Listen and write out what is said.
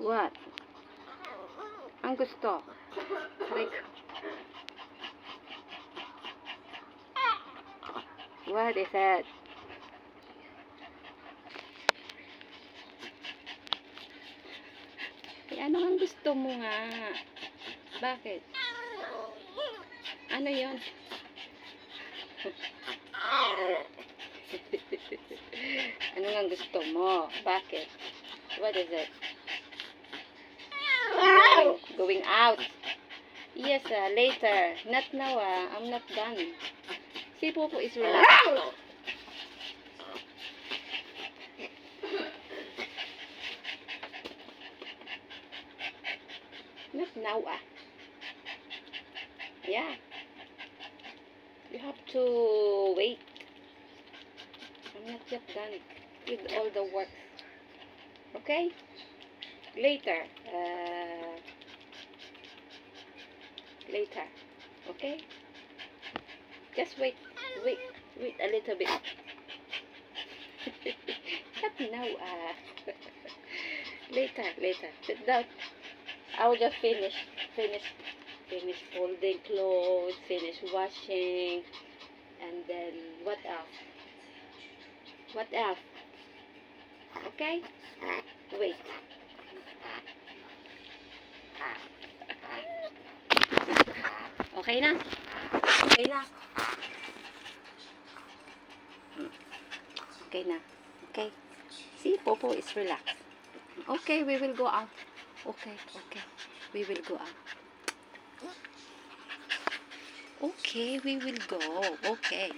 What? Ang gusto? Like, what is it? Ano ang gusto mo nga? Bakit? Ano yon? Ano ang gusto mo? Bakit? What is it? Going out. Yes, later. Not now, I'm not done. Si Popo is relaxed. Not now, Yeah. You have to wait. I'm not yet done with all the work. Okay? Later. Later. Okay? Just wait. Wait a little bit. Not now, Later. Sit down. I will just finish folding clothes, finish washing, and then what else? Okay? Wait. Okay na? Okay na? Okay na? Okay? See, Popo is relaxed. Okay, we will go out. Okay. We will go out. Okay, we will go. Okay.